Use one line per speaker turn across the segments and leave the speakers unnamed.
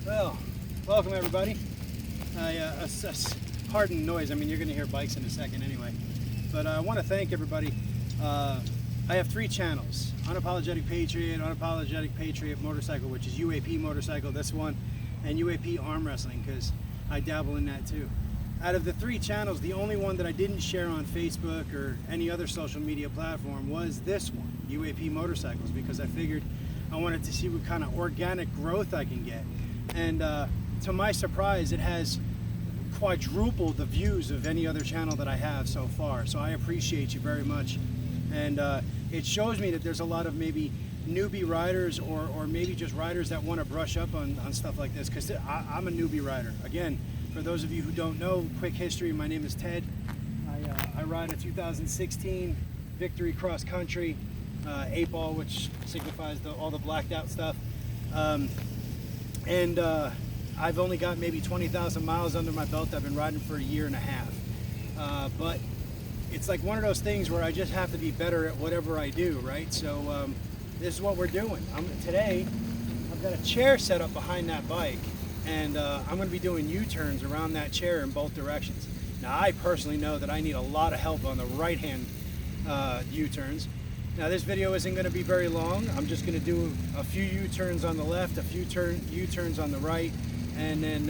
Well, welcome everybody. Pardon the noise. I mean, you're going to hear bikes in a second anyway. But I want to thank everybody. I have 3 channels: Unapologetic Patriot, Unapologetic Patriot Motorcycle, which is UAP Motorcycle, this one, and UAP Arm Wrestling, because I dabble in that too. Out of the 3 channels, the only one that I didn't share on Facebook or any other social media platform was this one, UAP Motorcycles, because I figured I wanted to see what kind of organic growth I can get. And to my surprise, it has quadrupled the views of any other channel that I have so far. So I appreciate you very much. And it shows me that there's a lot of maybe newbie riders or maybe just riders that want to brush up on stuff like this, because I'm a newbie rider. Again, for those of you who don't know, quick history, my name is Ted. I ride a 2016 Victory Cross Country 8-ball, which signifies all the blacked out stuff. I've only got maybe 20,000 miles under my belt. I've been riding for a year and a half. But it's like one of those things where I just have to be better at whatever I do, right? So this is what we're doing. Today, I've got a chair set up behind that bike, and I'm going to be doing U-turns around that chair in both directions. Now, I personally know that I need a lot of help on the right-hand U-turns. Now, this video isn't going to be very long. I'm just going to do a few U-turns on the left, a few U-turns on the right, and then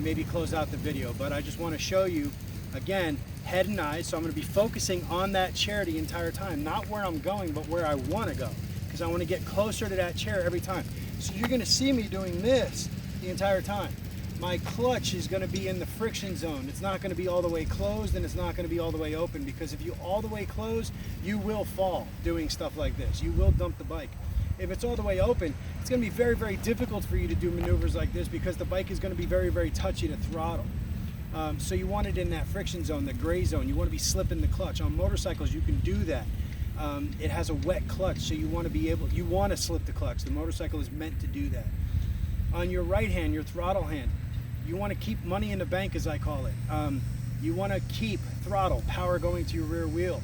maybe close out the video. But I just want to show you, again, head and eyes. So I'm going to be focusing on that chair the entire time, not where I'm going, but where I want to go, because I want to get closer to that chair every time. So you're going to see me doing this the entire time. My clutch is going to be in the friction zone. It's not going to be all the way closed, and it's not going to be all the way open, because if you all the way close, you will fall doing stuff like this. You will dump the bike. If it's all the way open, it's going to be very, very difficult for you to do maneuvers like this, because the bike is going to be very, very touchy to throttle. So you want it in that friction zone, the gray zone. You want to be slipping the clutch. On motorcycles, you can do that. It has a wet clutch, so you want to slip the clutch. The motorcycle is meant to do that. On your right hand, your throttle hand, you want to keep money in the bank, as I call it. You want to keep throttle, power going to your rear wheel.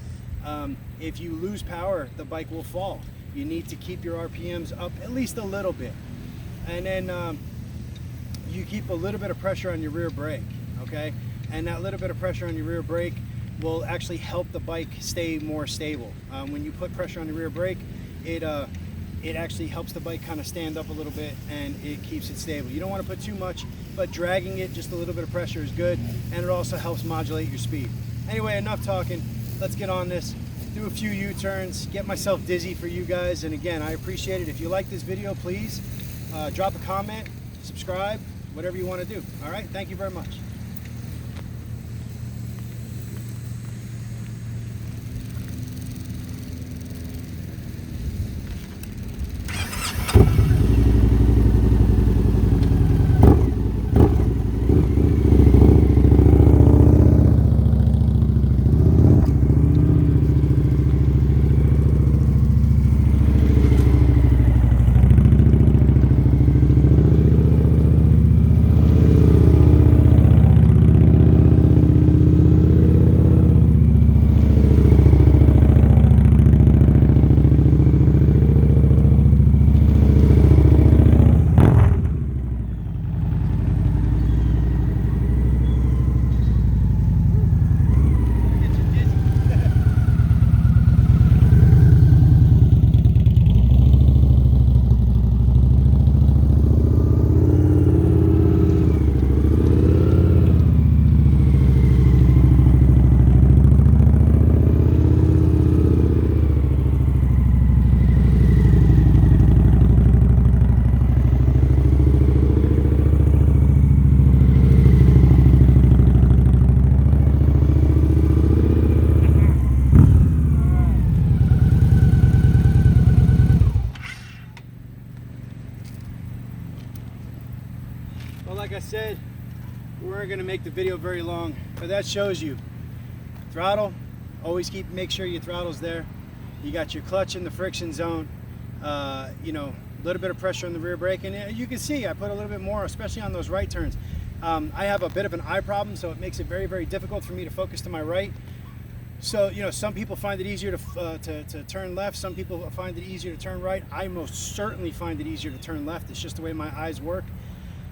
If you lose power, the bike will fall. You need to keep your RPMs up at least a little bit. And then you keep a little bit of pressure on your rear brake, okay? And that little bit of pressure on your rear brake will actually help the bike stay more stable. When you put pressure on the rear brake, it actually helps the bike kind of stand up a little bit, and it keeps it stable. You don't want to put too much, but dragging it, just a little bit of pressure is good, and it also helps modulate your speed. Anyway, enough talking. Let's get on this, do a few U-turns, get myself dizzy for you guys. And again, I appreciate it. If you like this video, please drop a comment, subscribe, whatever you want to do. All right, thank you very much. Well, like I said, we weren't going to make the video very long, but that shows you throttle. Always make sure your throttle's there. You got your clutch in the friction zone. A little bit of pressure on the rear brake, and you can see I put a little bit more, especially on those right turns. I have a bit of an eye problem, so it makes it very, very difficult for me to focus to my right. So, some people find it easier to turn left. Some people find it easier to turn right. I most certainly find it easier to turn left. It's just the way my eyes work.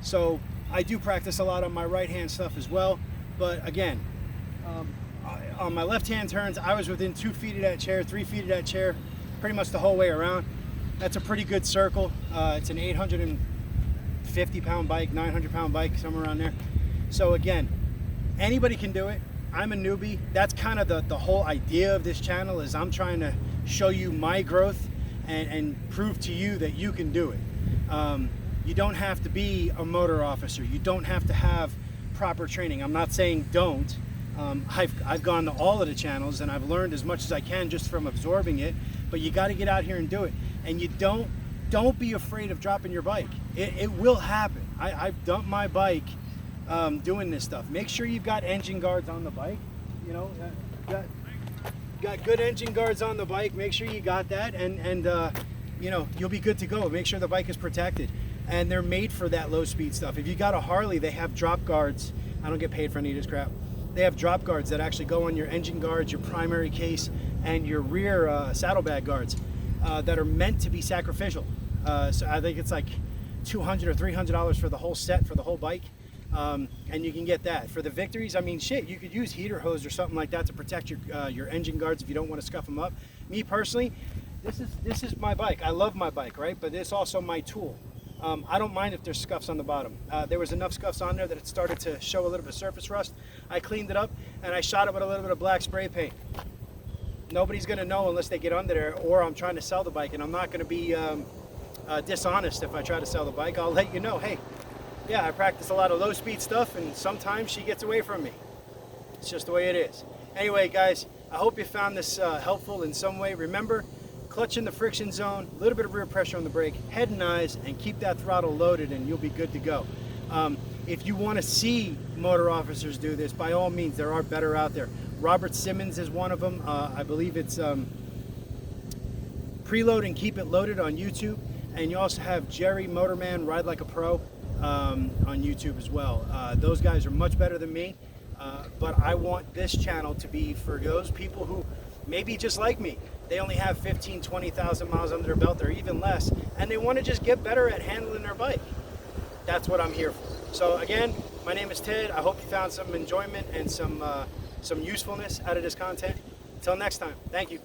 So I do practice a lot on my right hand stuff as well. But again, on my left hand turns, I was within 2 feet of that chair, 3 feet of that chair, pretty much the whole way around. That's a pretty good circle. It's an 850 pound bike, 900 pound bike, somewhere around there. So again, anybody can do it. I'm a newbie. That's kind of the whole idea of this channel, is I'm trying to show you my growth and prove to you that you can do it. You don't have to be a motor officer. You don't have to have proper training. I'm not saying don't. I've gone to all of the channels and I've learned as much as I can just from absorbing it, but you got to get out here and do it. And you don't be afraid of dropping your bike. It will happen. I've dumped my bike doing this stuff. Make sure you've got engine guards on the bike. You know, got good engine guards on the bike. Make sure you got that, and you know, you'll be good to go. Make sure the bike is protected, and they're made for that low speed stuff. If you got a Harley, they have drop guards. I don't get paid for any of this crap. They have drop guards that actually go on your engine guards, your primary case, and your rear saddlebag guards that are meant to be sacrificial. So I think it's like $200 or $300 for the whole set, for the whole bike. And you can get that. For the Victories, I mean, shit, you could use heater hose or something like that to protect your engine guards if you don't want to scuff them up. Me personally, this is my bike. I love my bike, right? But it's also my tool. I don't mind if there's scuffs on the bottom. There was enough scuffs on there that it started to show a little bit of surface rust. I cleaned it up and I shot it with a little bit of black spray paint. Nobody's gonna know unless they get under there, or I'm trying to sell the bike, and I'm not gonna be dishonest if I try to sell the bike. I'll let you know, hey, yeah, I practice a lot of low speed stuff and sometimes she gets away from me. It's just the way it is. Anyway, guys, I hope you found this helpful in some way. Remember, clutch in the friction zone, a little bit of rear pressure on the brake, head and eyes, and keep that throttle loaded and you'll be good to go. If you want to see motor officers do this, by all means, there are better out there. Robert Simmons is one of them. I believe it's Preload and Keep It Loaded on YouTube. And you also have Jerry Motorman Ride Like a Pro on YouTube as well. Those guys are much better than me, but I want this channel to be for those people who maybe just like me. They only have 15, 20,000 miles under their belt or even less, and they want to just get better at handling their bike. That's what I'm here for. So again, my name is Ted. I hope you found some enjoyment and some usefulness out of this content. Until next time, thank you.